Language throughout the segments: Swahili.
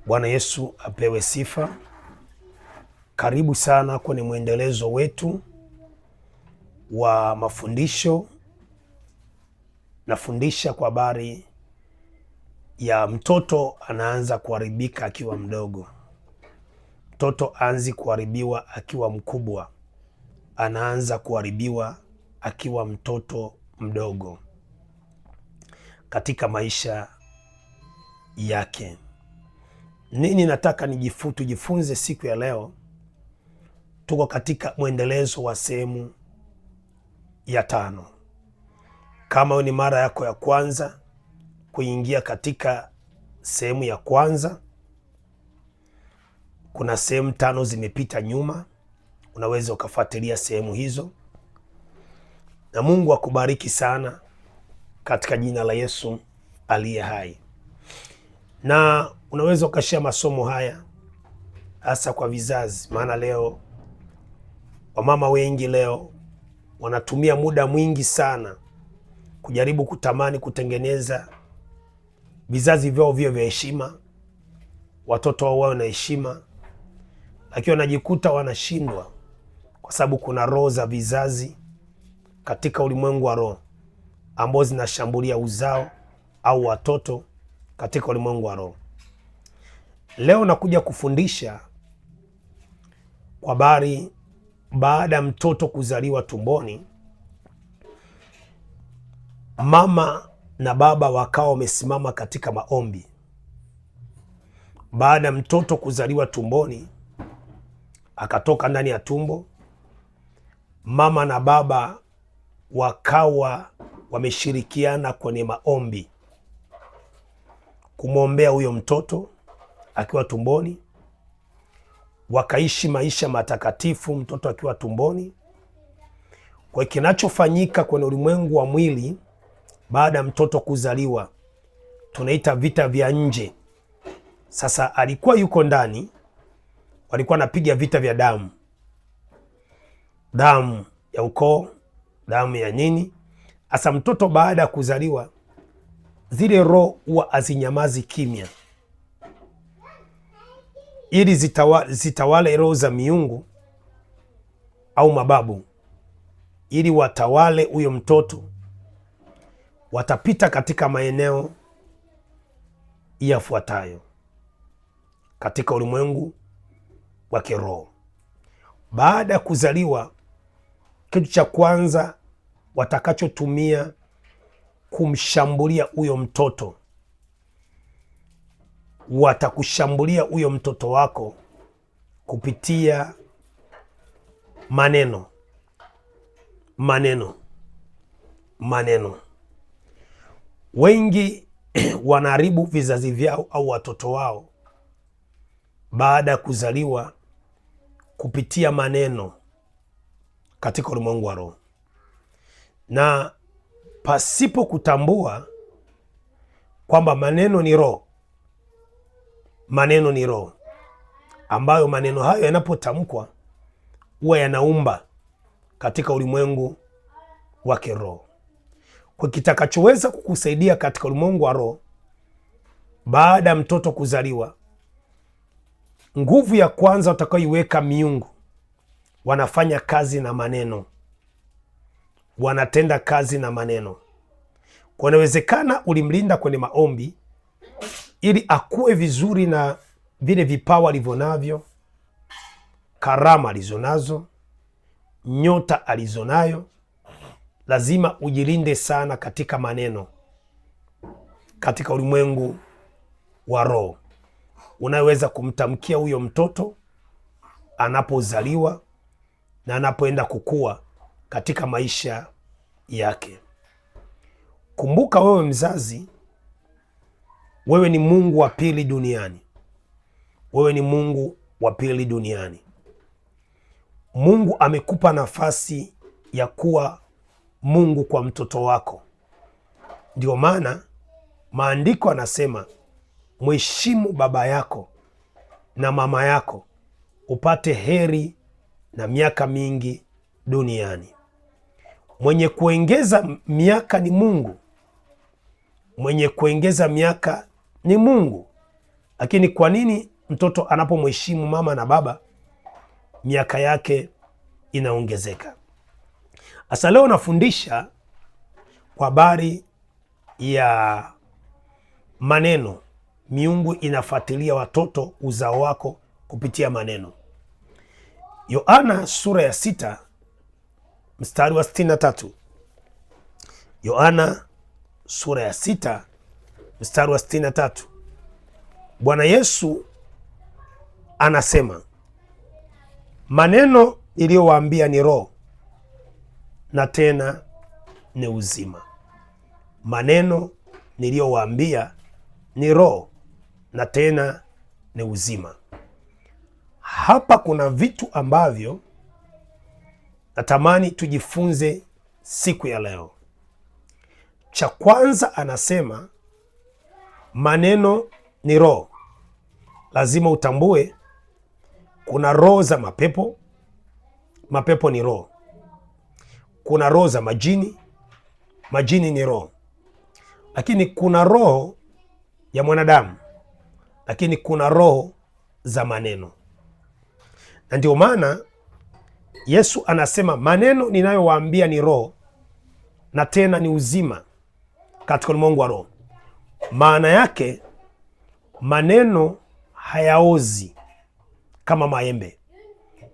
Bwana Yesu apewe sifa. Karibu sana kwenye mwendelezo wetu wa mafundisho. Nafundisha kwa habari ya mtoto anaanza kuharibika akiwa mdogo. Mtoto aanzi kuharibiwa akiwa mkubwa, anaanza kuharibiwa akiwa mtoto mdogo katika maisha yake. Nini nataka tujifunze siku ya leo? Tuko katika mwendelezo wa sehemu ya 5. Kama ni mara yako ya kwanza kuingia katika sehemu ya kwanza, kuna sehemu 5 zimepita nyuma, unaweza ukafuatilia sehemu hizo, na Mungu akubariki sana katika jina la Yesu aliye hai. Na unaweza ukashare masomo haya hasa kwa vizazi, maana leo wamama wengi leo wanatumia muda mwingi sana kujaribu kutamani kutengeneza vizazi vyao vio vya heshima, watoto wao wawe na heshima, lakini wanajikuta wanashindwa kwa sababu kuna roho za vizazi katika ulimwengu wa roho ambao zinashambulia uzao au watoto katika ulimwengu wa roho. Leo nakuja kufundisha kwa habari baada ya mtoto kuzaliwa tumboni, mama na baba wakawa wamesimama katika maombi. Baada ya mtoto kuzaliwa tumboni, akatoka ndani ya tumbo, mama na baba wakawa wameshirikiana kwenye maombi kumwombea huyo mtoto akiwa tumboni. Wakaishi maisha matakatifu mtoto akiwa tumboni. Kwa kinachofanyika kwenye ulimwengu wa mwili baada ya mtoto kuzaliwa tunaita vita vya nje. Sasa alikuwa yuko ndani, walikuwa napiga vita vya damu, damu ya ukoo, damu ya nini. Sasa mtoto baada ya kuzaliwa, zile roho huwa hazinyamazi kimya, ili zitawale roho za miungu au mababu, ili watawale huyo mtoto. Watapita katika maeneo yafuatayo katika ulimwengu wa kiroho. Baada ya kuzaliwa, kitu cha kwanza watakachotumia kumshambulia huyo mtoto, watakushambulia huyo mtoto wako kupitia maneno. Wengi wanaharibu vizazi vyao au watoto wao baada ya kuzaliwa kupitia maneno katika ulimwengu wa roho, na pasipo kutambua kwamba maneno ni roho. Maneno ni roho ambayo maneno hayo yanapotamkwa huwa yanaumba katika ulimwengu wa kiroho. Kwa kitakachoweza kukusaidia katika ulimwengu wa roho baada ya mtoto kuzaliwa, nguvu ya kwanza utakayoiweka miungu, wanafanya kazi na maneno, wanatenda kazi na maneno. Kwa inawezekana ulimlinda kwenye maombi ili akue vizuri na vile vipawa alivyonavyo, karama alizonazo, nyota alizonayo. Lazima ujilinde sana katika maneno katika ulimwengu wa roho. Unaweza kumtamkia huyo mtoto anapozaliwa na anapoenda kukua katika maisha yake. Kumbuka wewe mzazi, wewe ni Mungu wa pili duniani. Wewe ni Mungu wa pili duniani. Mungu amekupa nafasi ya kuwa Mungu kwa mtoto wako. Ndio maana maandiko anasema, mheshimu baba yako na mama yako upate heri na miaka mingi duniani. Mwenye kuongeza miaka ni Mungu. Mwenye kuongeza miaka ni Mungu. Lakini kwa nini mtoto anapomheshimu mama na baba miaka yake inaongezeka? Sasa leo nafundisha kwa habari ya maneno. Miungu inafuatilia watoto, uzao wako kupitia maneno. Yohana sura ya 6 mstari wa 63. Yohana sura ya 6 mstari wa 63. Bwana Yesu anasema, maneno niliyowaambia ni roho na tena ni uzima. Maneno niliyowaambia ni roho na tena ni uzima. Hapa kuna vitu ambavyo natamani tujifunze siku ya leo. Cha kwanza anasema maneno ni roho. Lazima utambue kuna roho za mapepo. Mapepo ni roho. Kuna roho za majini. Majini ni roho. Lakini kuna roho ya mwanadamu. Lakini kuna roho za maneno. Na ndio maana Yesu anasema maneno ninayowaambia ni roho na tena ni uzima katika ulimwengu wa roho. Maana yake maneno hayaozi kama maembe.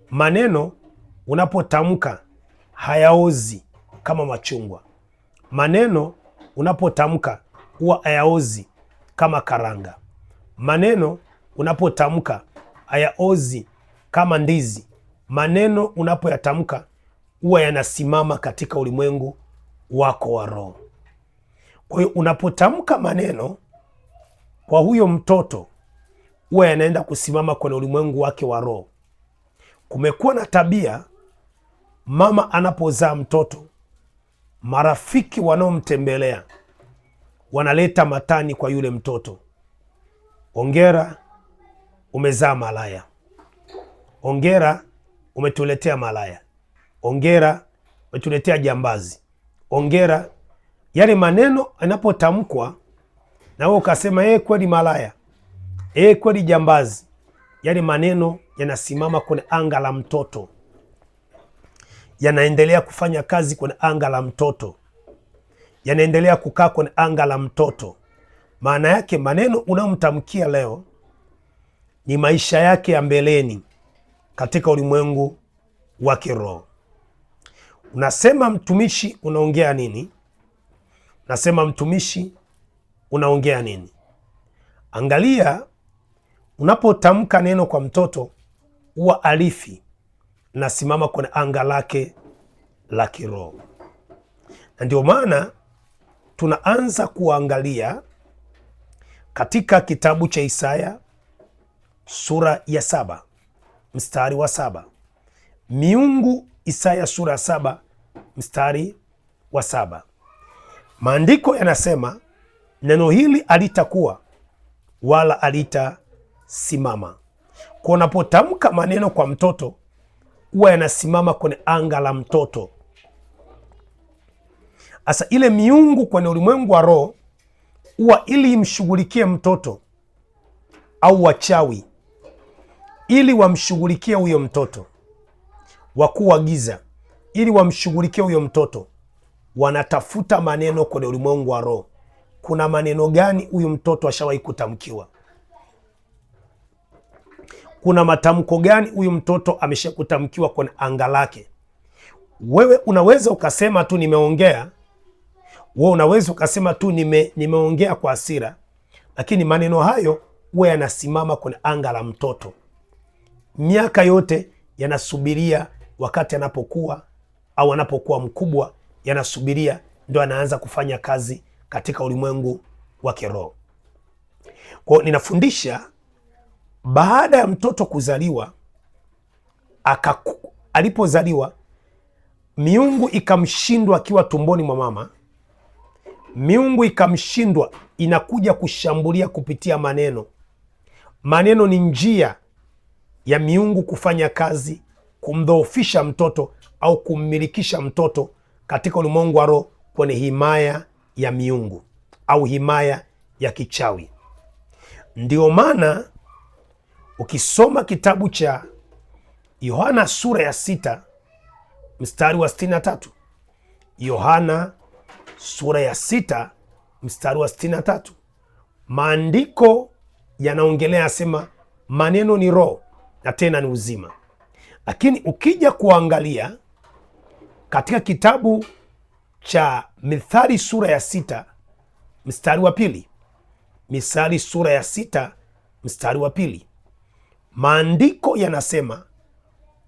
Maneno unapotamka hayaozi kama machungwa. Maneno unapotamka huwa hayaozi kama karanga. Maneno unapotamka hayaozi kama ndizi. Maneno unapoyatamka huwa yanasimama katika ulimwengu wako wa roho. Kwa hiyo unapotamka maneno kwa huyo mtoto huwa yanaenda kusimama kwenye ulimwengu wake wa roho. Kumekuwa na tabia, mama anapozaa mtoto, marafiki wanaomtembelea wanaleta matani kwa yule mtoto. Ongera, umezaa malaya. Ongera, umetuletea malaya. Ongera, umetuletea jambazi. Ongera. Yale maneno yanapotamkwa na wewe ukasema kweli malaya, kweli jambazi, yale maneno yanasimama kwenye anga la mtoto, yanaendelea kufanya kazi kwenye anga la mtoto, yanaendelea kukaa kwenye anga la mtoto. Maana yake maneno unayomtamkia leo ni maisha yake ya mbeleni katika ulimwengu wa kiroho. Unasema mtumishi, unaongea nini? Nasema mtumishi, unaongea nini? Angalia, unapotamka neno kwa mtoto huwa alifi nasimama kwenye anga lake la kiroho. Na ndio maana tunaanza kuangalia katika kitabu cha Isaya sura ya 7 mstari wa 7. Miungu, Isaya sura ya 7 mstari wa 7. Maandiko yanasema neno hili halitakuwa wala halitasimama. Kwa unapotamka maneno kwa mtoto huwa yanasimama kwenye anga la mtoto. Asa ile miungu kwenye ulimwengu wa roho huwa ili imshughulikie mtoto, au wachawi ili wamshughulikie huyo mtoto, wakuu wa giza ili wamshughulikie huyo mtoto, wanatafuta maneno kwenye ulimwengu wa roho. Kuna maneno gani huyu mtoto ashawahi kutamkiwa? Kuna matamko gani huyu mtoto ameshakutamkiwa kwenye anga lake? Wewe unaweza ukasema tu nimeongea. Wewe unaweza ukasema tu nimeongea kwa hasira, lakini maneno hayo huwa yanasimama kwenye anga la mtoto. Miaka yote yanasubiria wakati anapokuwa au anapokuwa mkubwa, yanasubiria ndio anaanza kufanya kazi katika ulimwengu wa kiroho. Kwa hiyo ninafundisha baada ya mtoto kuzaliwa, alipozaliwa miungu ikamshindwa akiwa tumboni mwa mama. Miungu ikamshindwa, inakuja kushambulia kupitia maneno. Maneno ni njia ya miungu kufanya kazi, kumdhoofisha mtoto au kummilikisha mtoto katika ulimwengu wa roho, kwenye himaya ya miungu au himaya ya kichawi. Ndio maana ukisoma kitabu cha Yohana sura ya 6 mstari wa 63, Yohana sura ya 6 mstari wa 63, maandiko yanaongelea, asema maneno ni roho na tena ni uzima. Lakini ukija kuangalia katika kitabu cha Mithali sura ya 6 mstari wa 2, Mithali sura ya 6 mstari wa 2, maandiko yanasema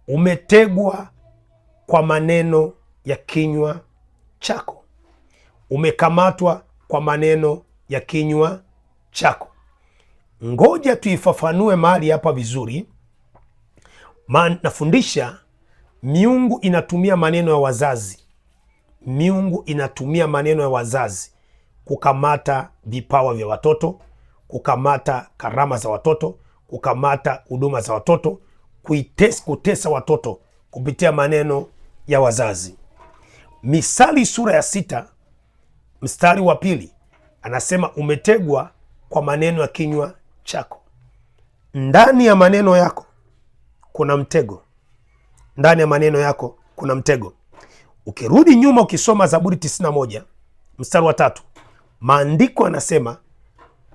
umetegwa kwa maneno ya kinywa chako, umekamatwa kwa maneno ya kinywa chako. Ngoja tuifafanue mahali hapa vizuri. Nafundisha miungu inatumia maneno ya wazazi. Miungu inatumia maneno ya wazazi kukamata vipawa vya watoto, kukamata karama za watoto, kukamata huduma za watoto, kutesa watoto kupitia maneno ya wazazi. Misali sura ya 6 mstari wa 2 anasema umetegwa kwa maneno ya kinywa chako. Ndani ya maneno yako kuna mtego. Ndani ya maneno yako kuna mtego. Ukirudi nyuma ukisoma Zaburi 91 mstari wa 3, maandiko anasema,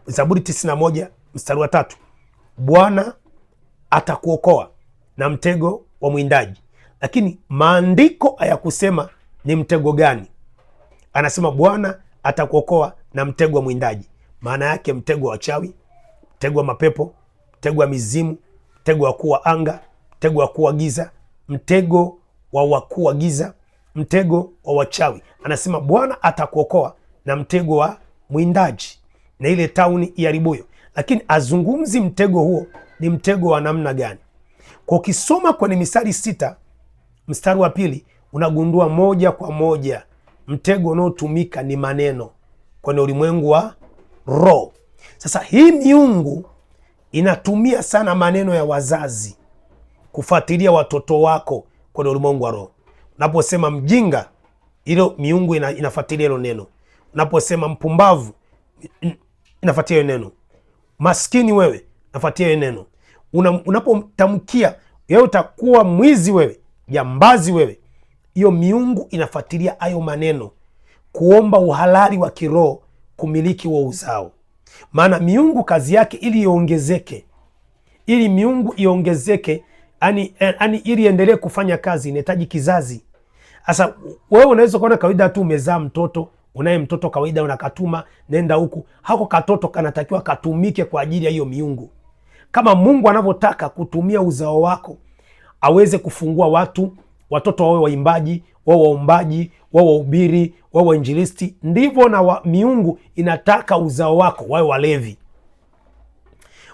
Zaburi 91 mstari wa 3, Bwana atakuokoa na mtego wa mwindaji. Lakini maandiko hayakusema ni mtego gani. Anasema Bwana atakuokoa na mtego wa mwindaji. Maana yake mtego wa wachawi, mtego wa mapepo, mtego wa mizimu, mtego wa wakuu wa anga, mtego wa wakuu wa giza, mtego wa wakuu wa giza, mtego wa wachawi. Anasema Bwana atakuokoa na mtego wa mwindaji na ile tauni iharibuyo. Lakini azungumzi mtego huo ni mtego wa namna gani. Kwa ukisoma kwenye Misali 6 mstari wa 2 unagundua moja kwa moja mtego unaotumika ni maneno kwenye ulimwengu wa roho. Sasa hii miungu inatumia sana maneno ya wazazi kufuatilia watoto wako kwenye ulimwengu wa roho. Unaposema mjinga, hilo miungu inafuatilia hilo neno. Unaposema mpumbavu, inafuatilia hilo neno. Maskini wewe, inafuatilia hilo neno. Unapotamkia wewe utakuwa mwizi wewe, jambazi wewe, hiyo miungu inafuatilia hayo maneno kuomba uhalali wa kiroho kumiliki wa uzao. Maana miungu kazi yake ili iongezeke, ili miungu iongezeke, yani ili endelee kufanya kazi inahitaji kizazi. Sasa wewe unaweza kuona kawaida tu umezaa mtoto, unaye mtoto kawaida unakatuma nenda huku, hako katoto kanatakiwa katumike kwa ajili ya hiyo miungu. Kama Mungu anavyotaka kutumia uzao wako aweze kufungua watoto wawe waimbaji, wawe waombaji, wawe wahubiri, wawe wainjilisti, ndivyo na miungu inataka uzao wako wawe walevi,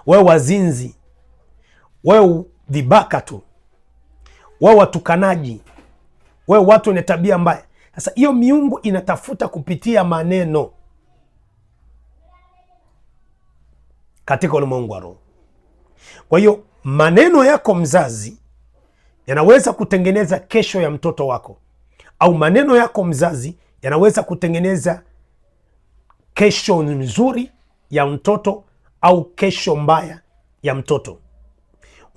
wawe wazinzi, wawe vibaka tu, wawe watukanaji, wawe watu wenye tabia mbaya. Sasa hiyo miungu inatafuta kupitia maneno katika ulimwengu wa roho. Kwa hiyo maneno yako mzazi yanaweza kutengeneza kesho ya mtoto wako, au maneno yako mzazi yanaweza kutengeneza kesho nzuri ya mtoto au kesho mbaya ya mtoto.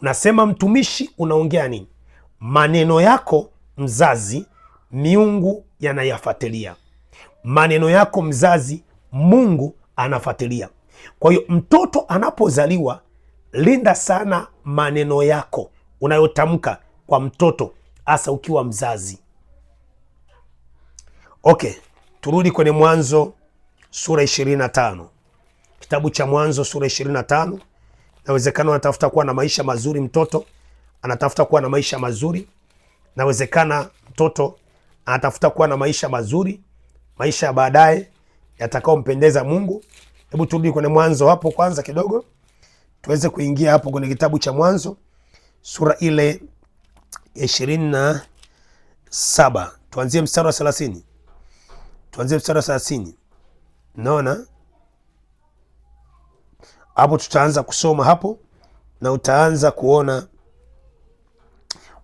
Unasema mtumishi, unaongea nini? Maneno yako mzazi miungu yanayafuatilia. Maneno yako mzazi Mungu anafuatilia. Kwa hiyo mtoto anapozaliwa, linda sana maneno yako unayotamka kwa mtoto, hasa ukiwa mzazi. Okay, turudi kwenye Mwanzo sura 25. Kitabu cha Mwanzo sura 25. Inawezekana anatafuta kuwa na maisha mazuri, mtoto anatafuta kuwa na maisha mazuri. Inawezekana mtoto anatafuta kuwa na maisha mazuri, maisha ya baadaye yatakayompendeza Mungu. Hebu turudi kwenye Mwanzo hapo kwanza kidogo, tuweze kuingia hapo kwenye kitabu cha Mwanzo sura ile 27. Tuanzie mstari wa 30. Tuanzie mstari wa 30. Naona hapo tutaanza kusoma hapo na utaanza kuona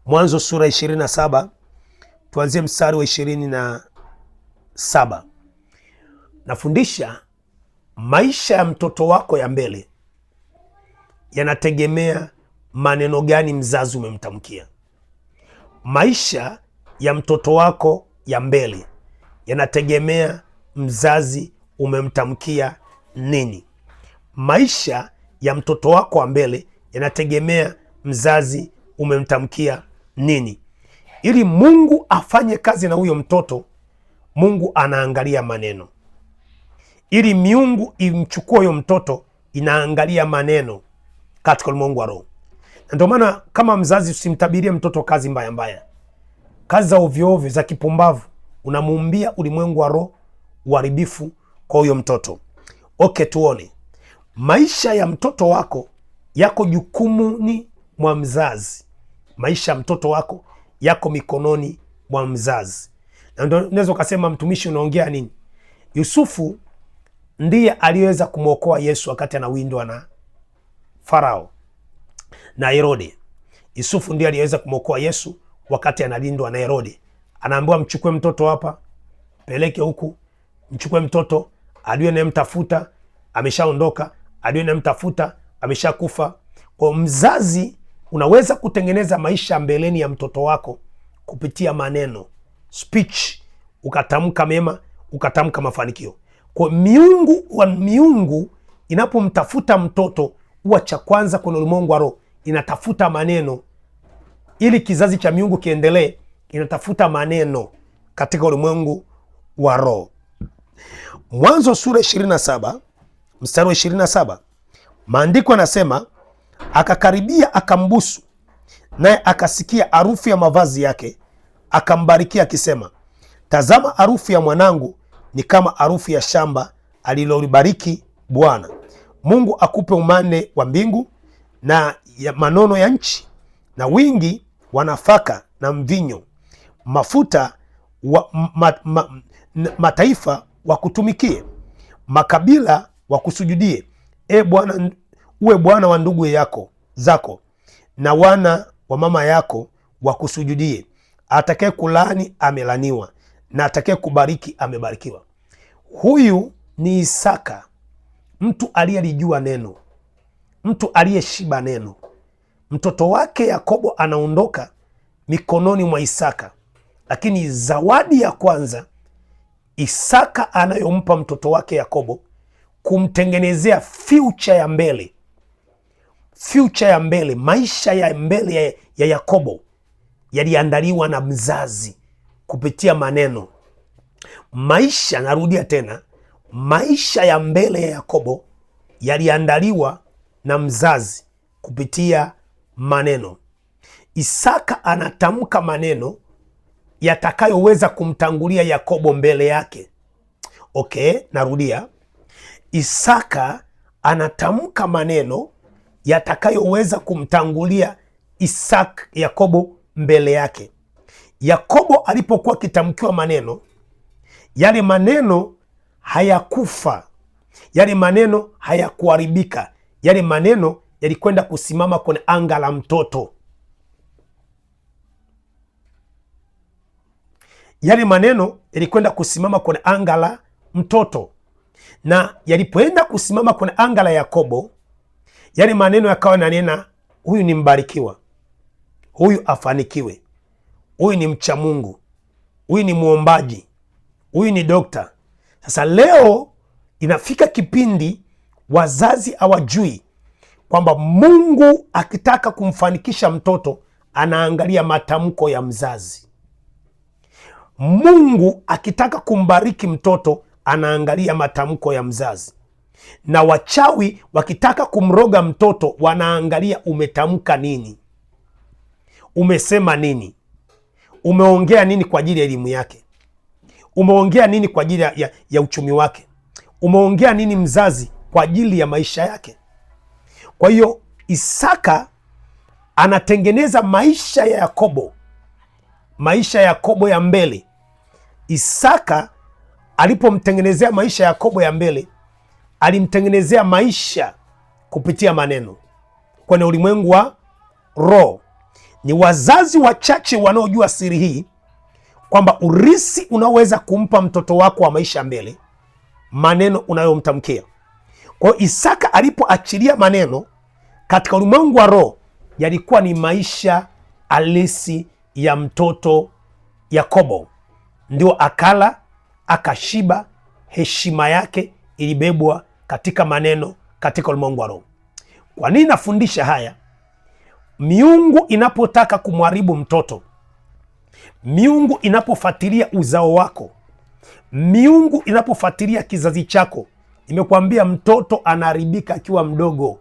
Mwanzo sura 27. Tuanzie mstari wa 27. Nafundisha maisha ya mtoto wako ya mbele yanategemea maneno gani mzazi umemtamkia. Maisha ya mtoto wako ya mbele yanategemea mzazi umemtamkia nini. Maisha ya mtoto wako wa mbele yanategemea mzazi umemtamkia nini. Ili Mungu afanye kazi na huyo mtoto, Mungu anaangalia maneno. Ili miungu imchukue huyo mtoto, inaangalia maneno katika ulimwengu wa roho. Na ndio maana kama mzazi, usimtabirie mtoto kazi mbaya mbaya, kazi za ovyo ovyo za kipumbavu. Unamuumbia ulimwengu wa roho uharibifu kwa huyo mtoto. Okay, tuone. Maisha ya mtoto wako yako jukumuni mwa mzazi. Maisha ya mtoto wako yako mikononi mwa mzazi. Na ndio unaweza ukasema, mtumishi, unaongea nini? Yusufu ndiye aliyeweza kumwokoa Yesu wakati anawindwa na Farao na Herode. Yusufu ndiye aliyeweza kumwokoa Yesu wakati analindwa na Herode. Anaambiwa, mchukue mtoto hapa, peleke huku, mchukue mtoto, adui anayemtafuta ameshaondoka, adui anayemtafuta ameshakufa. Kwa mzazi, unaweza kutengeneza maisha mbeleni ya mtoto wako kupitia maneno, speech, ukatamka mema, ukatamka mafanikio. Kwa miungu inapomtafuta mtoto, huwa cha kwanza kwenye ulimwengu wa roho inatafuta maneno. Ili kizazi cha miungu kiendelee, inatafuta maneno katika ulimwengu wa roho. Mwanzo sura 27 mstari wa 27, maandiko yanasema, akakaribia akambusu, naye akasikia harufu ya mavazi yake, akambarikia akisema, tazama, harufu ya mwanangu ni kama harufu ya shamba alilolibariki Bwana. Mungu akupe umande wa mbingu na ya manono ya nchi, na wingi wa nafaka na mvinyo, mafuta mataifa wakutumikie, makabila wakusujudie. Bwana, uwe bwana wa ndugu zako, na wana wa mama yako wakusujudie. Atakaye kulaani amelaniwa, na atakaye kubariki amebarikiwa. Huyu ni Isaka, mtu aliyelijua neno, mtu aliyeshiba neno. Mtoto wake Yakobo anaondoka mikononi mwa Isaka, lakini zawadi ya kwanza Isaka anayompa mtoto wake Yakobo, kumtengenezea future ya mbele. Future ya mbele, maisha ya mbele ya Yakobo yaliandaliwa na mzazi kupitia maneno. Maisha, narudia tena, maisha ya mbele ya Yakobo yaliandaliwa na mzazi kupitia maneno. Isaka anatamka maneno yatakayoweza kumtangulia Yakobo mbele yake. Okay, narudia. Isaka anatamka maneno yatakayoweza kumtangulia Yakobo mbele yake. Yakobo alipokuwa akitamkiwa maneno, yale maneno hayakufa, yale maneno hayakuharibika, yale maneno yalikwenda kusimama kwenye anga la mtoto. Yale maneno yalikwenda kusimama kwenye anga la mtoto, na yalipoenda kusimama kwenye anga la Yakobo, yale maneno yakawa nanena, huyu ni mbarikiwa, huyu afanikiwe, huyu ni mcha Mungu, huyu ni muombaji, huyu ni dokta. Sasa leo inafika kipindi wazazi hawajui kwamba Mungu akitaka kumfanikisha mtoto anaangalia matamko ya mzazi. Mungu akitaka kumbariki mtoto anaangalia matamko ya mzazi. Na wachawi wakitaka kumroga mtoto wanaangalia umetamka nini, umesema nini, umeongea nini kwa ajili ya elimu yake, umeongea nini kwa ajili ya uchumi wake, umeongea nini mzazi kwa ajili ya maisha yake. Kwa hiyo Isaka anatengeneza maisha ya Yakobo, maisha ya Yakobo ya mbele. Isaka alipomtengenezea maisha ya Yakobo ya mbele, alimtengenezea maisha kupitia maneno kwenye ulimwengu wa roho. Ni wazazi wachache wanaojua siri hii, kwamba urisi unaweza kumpa mtoto wako wa maisha mbele maneno unayomtamkia. Kwa hiyo Isaka alipoachilia maneno katika ulimwengu wa roho yalikuwa ni maisha halisi ya mtoto Yakobo. Ndio akala akashiba, heshima yake ilibebwa katika maneno katika ulimwengu wa roho. Kwa nini nafundisha haya? Miungu inapotaka kumharibu mtoto, miungu inapofuatilia uzao wako, miungu inapofuatilia kizazi chako, nimekuambia mtoto anaharibika akiwa mdogo.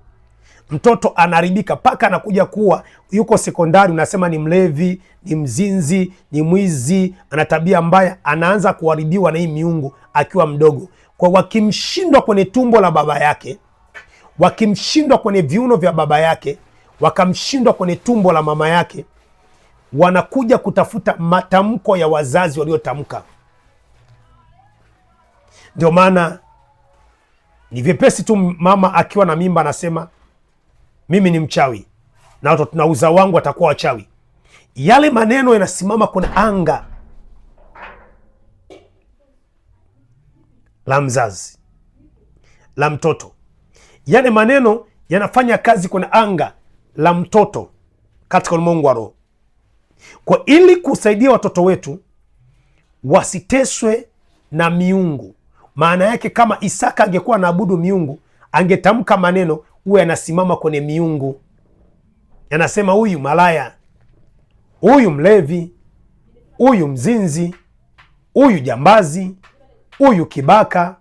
Mtoto anaharibika mpaka anakuja kuwa yuko sekondari, unasema ni mlevi, ni mzinzi, ni mwizi, ana tabia mbaya. Anaanza kuharibiwa na hii miungu akiwa mdogo. Kwa wakimshindwa kwenye tumbo la baba yake, wakimshindwa kwenye viuno vya baba yake, wakamshindwa kwenye tumbo la mama yake, wanakuja kutafuta matamko ya wazazi waliotamka. Ndio maana ni vyepesi tu mama akiwa na mimba anasema mimi ni mchawi na uzao wangu atakuwa wachawi. Yale maneno yanasimama kwenye anga la mzazi, la mtoto. Yale maneno yanafanya kazi kwenye anga la mtoto katika ulimwengu wa roho. Kwa ili kusaidia watoto wetu wasiteswe na miungu. Maana yake kama Isaka angekuwa anaabudu miungu, angetamka maneno huwe anasimama kwenye miungu, yanasema huyu malaya, huyu mlevi, huyu mzinzi, huyu jambazi, huyu kibaka,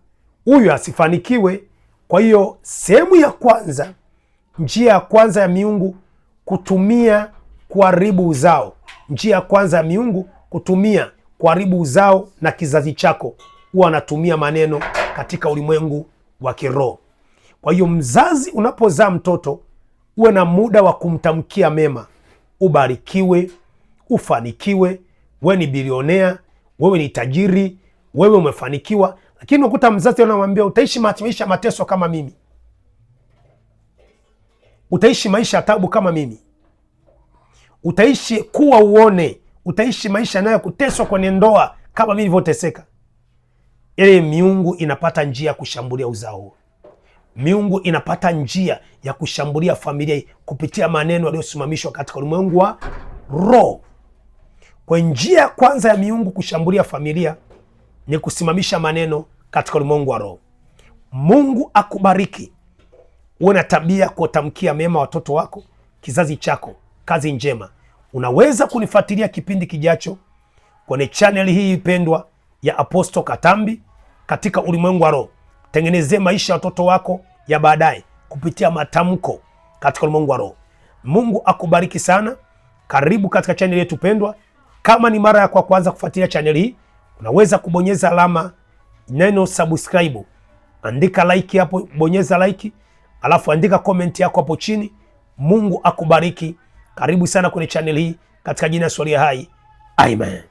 huyu asifanikiwe. Kwa hiyo sehemu ya kwanza, njia ya kwanza ya miungu kutumia kuharibu uzao, njia ya kwanza ya miungu kutumia kuharibu uzao na kizazi chako, huwa anatumia maneno katika ulimwengu wa kiroho. Kwa hiyo mzazi, unapozaa mtoto uwe na muda wa kumtamkia mema, ubarikiwe, ufanikiwe, wewe ni bilionea, wewe ni tajiri, wewe umefanikiwa. Lakini unakuta mzazi anamwambia utaishi maisha mateso kama mimi, utaishi maisha ya taabu kama mimi, utaishi kuwa uone, utaishi maisha nayo kuteswa kwenye ndoa kama mimi nilivyoteseka. Ile miungu inapata njia ya kushambulia uzao. Miungu inapata njia ya kushambulia familia kupitia maneno yaliyosimamishwa katika ulimwengu wa roho. Kwa njia ya kwanza ya miungu kushambulia familia ni kusimamisha maneno katika ulimwengu wa roho. Mungu akubariki. Uwe na tabia kutamkia mema watoto wako, kizazi chako. Kazi njema. Unaweza kunifuatilia kipindi kijacho kwenye channel hii pendwa ya Apostle Katambi katika ulimwengu wa roho. Tengenezee maisha ya watoto wako ya baadaye kupitia matamko katika ulimwengu wa roho. Mungu akubariki sana. Karibu katika channel yetu pendwa. Kama ni mara yako ya kwanza kufuatilia channel hii, unaweza kubonyeza alama neno subscribe. Andika like hapo, bonyeza like, alafu andika comment yako hapo chini. Mungu akubariki. Karibu sana kwenye channel hii katika jina la Hai. Amen.